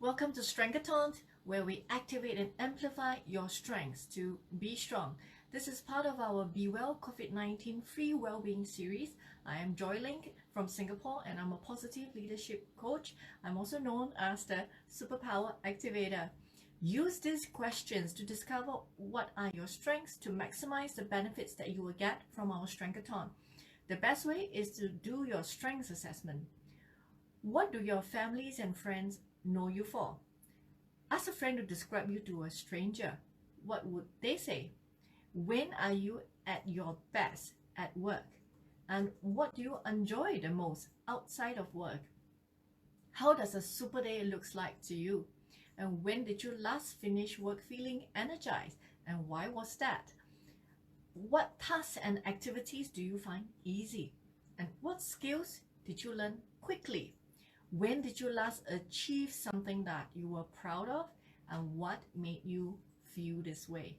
Welcome to Strengthathon, where we activate and amplify your strengths to be strong. This is part of our Be Well COVID-19 free Wellbeing series. I am Leng from Singapore and I'm a positive leadership coach. I'm also known as the Superpower Activator. Use these questions to discover what are your strengths to maximize the benefits that you will get from our Strengthathon. The best way is to do your strengths assessment. What do your families and friends know you for? Ask a friend to describe you to a stranger. What would they say? When are you at your best at work? And what do you enjoy the most outside of work? How does a super day looks like to you? And when did you last finish work feeling energized? And why was that? What tasks and activities do you find easy? And what skills did you learn quickly? When did you last achieve something that you were proud of, and what made you feel this way?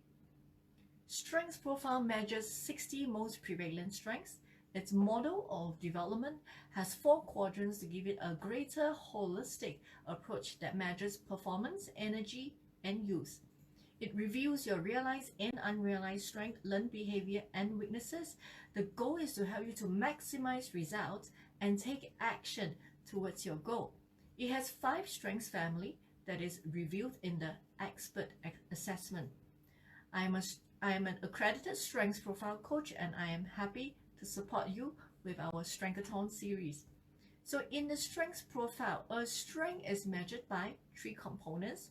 Strengths Profile measures 60 most prevalent strengths. Its model of development has 4 quadrants to give it a greater holistic approach that measures performance, energy, and use. It reviews your realized and unrealized strength, learned behavior, and weaknesses. The goal is to help you to maximize results and take action towards your goal. It has 5 strengths family that is reviewed in the expert assessment. I am an accredited strengths profile coach, and I am happy to support you with our Strengthathon series. So in the strengths profile, a strength is measured by 3 components: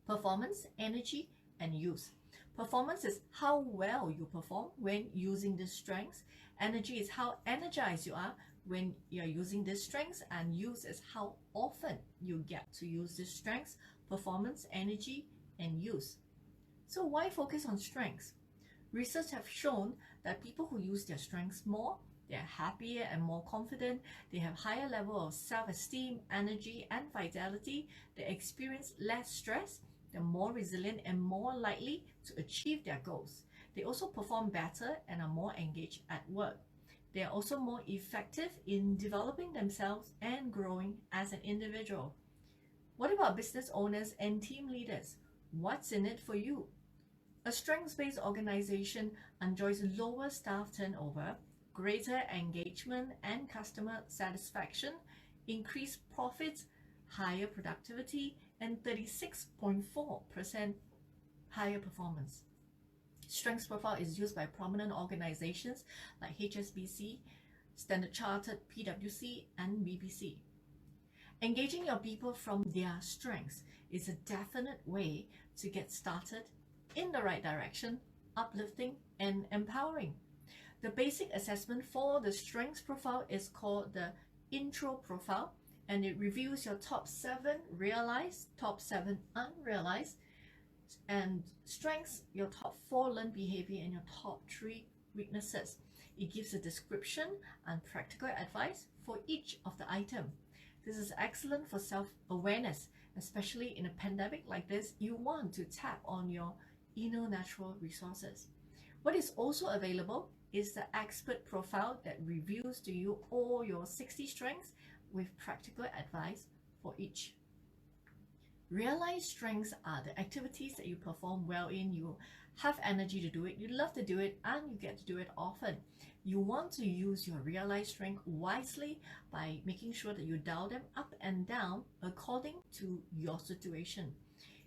performance, energy, and use. Performance is how well you perform when using these strengths. Energy is how energized you are when you're using these strengths, and use is how often you get to use these strengths: performance, energy, and use. So why focus on strengths? Research have shown that people who use their strengths more, they're happier and more confident, they have higher level of self-esteem, energy, and vitality, they experience less stress, they're more resilient and more likely to achieve their goals. They also perform better and are more engaged at work. They are also more effective in developing themselves and growing as an individual. What about business owners and team leaders? What's in it for you? A strengths-based organization enjoys lower staff turnover, greater engagement and customer satisfaction, increased profits, higher productivity, and 36.4% higher performance. Strengths Profile is used by prominent organizations like HSBC, Standard Chartered, PwC, and BBC. Engaging your people from their strengths is a definite way to get started in the right direction, uplifting and empowering. The basic assessment for the Strengths Profile is called the Intro Profile, and it reviews your top 7 realized, top 7 unrealized, and strengths, your top 4 learned behavior, and your top 3 weaknesses. It gives a description and practical advice for each of the item. This is excellent for self-awareness, especially in a pandemic like this. You want to tap on your inner natural resources. What is also available is the expert profile that reviews to you all your 60 strengths with practical advice for each. Realized strengths are the activities that you perform well in. You have energy to do it, you love to do it, and you get to do it often. You want to use your realized strength wisely by making sure that you dial them up and down according to your situation.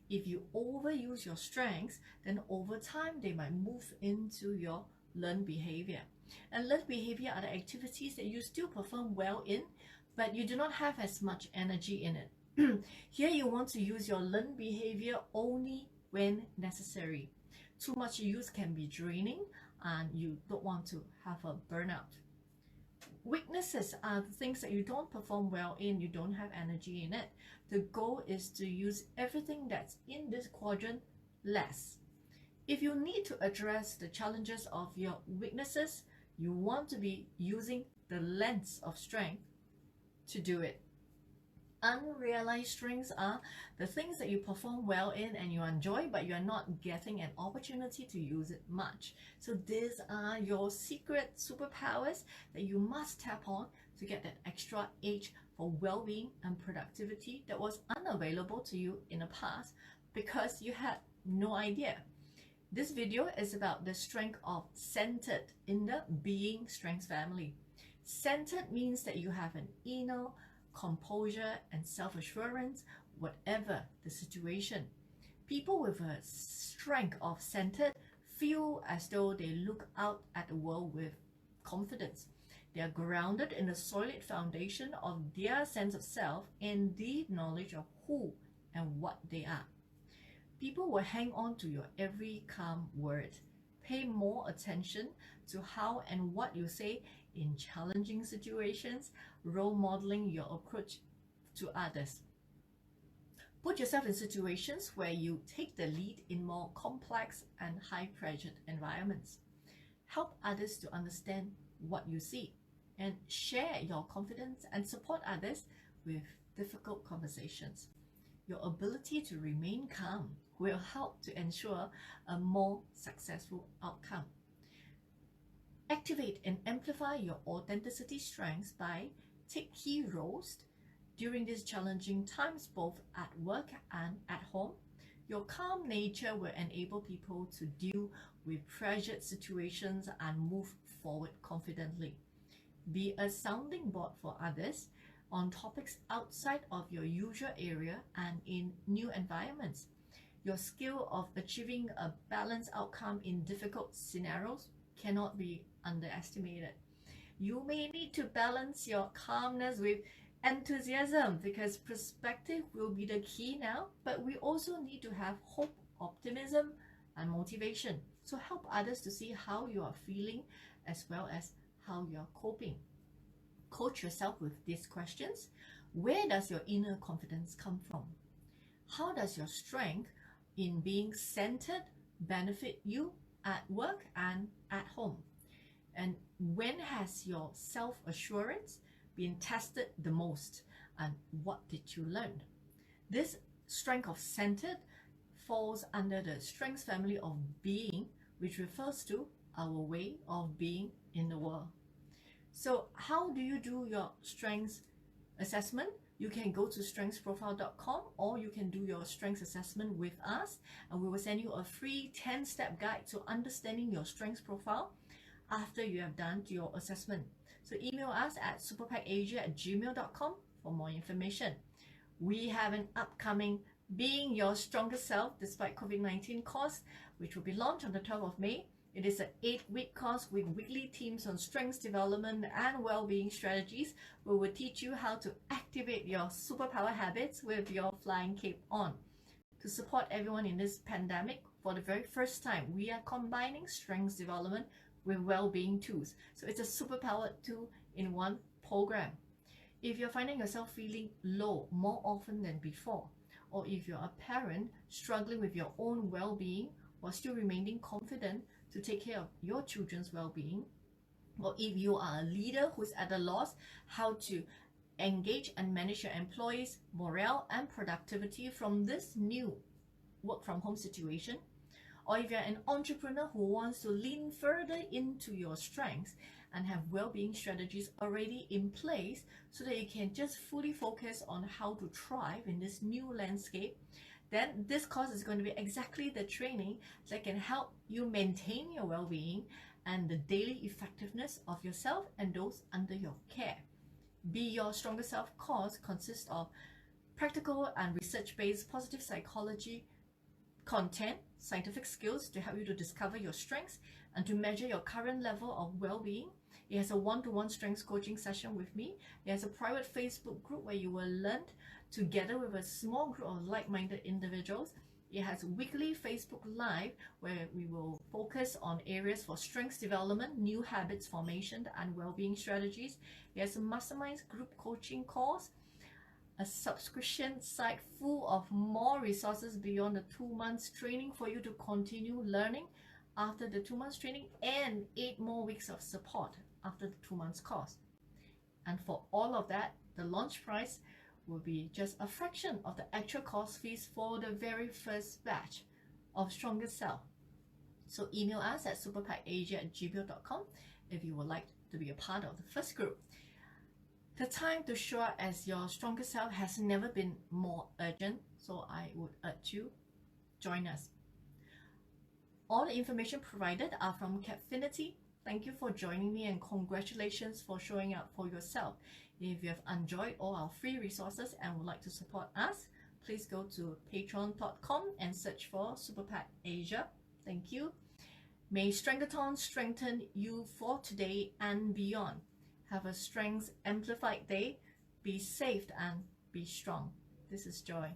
If you overuse your strengths, then over time they might move into your learned behavior. And learned behavior are the activities that you still perform well in, but you do not have as much energy in it. Here you want to use your learned behavior only when necessary. Too much use can be draining and you don't want to have a burnout. Weaknesses are the things that you don't perform well in, you don't have energy in it. The goal is to use everything that's in this quadrant less. If you need to address the challenges of your weaknesses, you want to be using the lens of strength to do it. Unrealized strengths are the things that you perform well in and you enjoy, but you are not getting an opportunity to use it much. So these are your secret superpowers that you must tap on to get that extra edge for well-being and productivity that was unavailable to you in the past because you had no idea. This video is about the strength of centered in the being strengths family. Centered means that you have an inner composure and self-assurance, whatever the situation. People with a strength of centered feel as though they look out at the world with confidence. They are grounded in the solid foundation of their sense of self and deep knowledge of who and what they are. People will hang on to your every calm word, pay more attention to how and what you say in challenging situations, role modeling your approach to others. Put yourself in situations where you take the lead in more complex and high-pressured environments. Help others to understand what you see and share your confidence and support others with difficult conversations. Your ability to remain calm will help to ensure a more successful outcome. Activate and amplify your authenticity strengths by take key roles during these challenging times, both at work and at home. Your calm nature will enable people to deal with pressured situations and move forward confidently. Be a sounding board for others on topics outside of your usual area and in new environments. Your skill of achieving a balanced outcome in difficult scenarios cannot be underestimated. You may need to balance your calmness with enthusiasm because perspective will be the key now, but we also need to have hope, optimism, and motivation. So help others to see how you are feeling as well as how you are coping. Coach yourself with these questions. Where does your inner confidence come from? How does your strength in being centered benefit you at work and at home? And when has your self-assurance been tested the most, and what did you learn? This strength of centered falls under the strengths family of being, which refers to our way of being in the world. So how do you do your strengths assessment? You can go to strengthsprofile.com or you can do your strengths assessment with us, and we will send you a free 10-step guide to understanding your strengths profile after you have done your assessment. So email us at superpactasia@gmail.com for more information. We have an upcoming Being Your Strongest Self Despite COVID-19 course, which will be launched on the 12th of May. It is an 8-week course with weekly themes on strengths development and well-being strategies, where we'll teach you how to activate your superpower habits with your flying cape on. To support everyone in this pandemic, for the very first time, we are combining strengths development with well-being tools. So it's a superpower 2-in-1 program. If you're finding yourself feeling low more often than before, or if you're a parent struggling with your own well-being while still remaining confident to take care of your children's well-being, or if you are a leader who's at a loss how to engage and manage your employees' morale and productivity from this new work from home situation, or if you're an entrepreneur who wants to lean further into your strengths and have well-being strategies already in place so that you can just fully focus on how to thrive in this new landscape, then this course is going to be exactly the training that can help you maintain your well-being and the daily effectiveness of yourself and those under your care. Be Your Stronger Self course consists of practical and research-based positive psychology content, scientific skills to help you to discover your strengths and to measure your current level of well-being. It has a one-to-one strengths coaching session with me. It has a private Facebook group where you will learn together with a small group of like-minded individuals. It has weekly Facebook Live where we will focus on areas for strengths development, new habits formation, and well-being strategies. It has a mastermind group coaching course, a subscription site full of more resources beyond the 2 months training for you to continue learning after the 2 months training, and 8 more weeks of support after the 2 months course. And for all of that, the launch price will be just a fraction of the actual course fees for the very first batch of Strongest Self. So email us at superpactasia@gmail.com if you would like to be a part of the first group. The time to show up as your strongest self has never been more urgent, so I would urge you, join us. All the information provided are from Capfinity. Thank you for joining me and congratulations for showing up for yourself. If you have enjoyed all our free resources and would like to support us, please go to patreon.com and search for Superpact Asia. Thank you. May Strengthathon strengthen you for today and beyond. Have a strength amplified day. Be safe and be strong. This is Joy.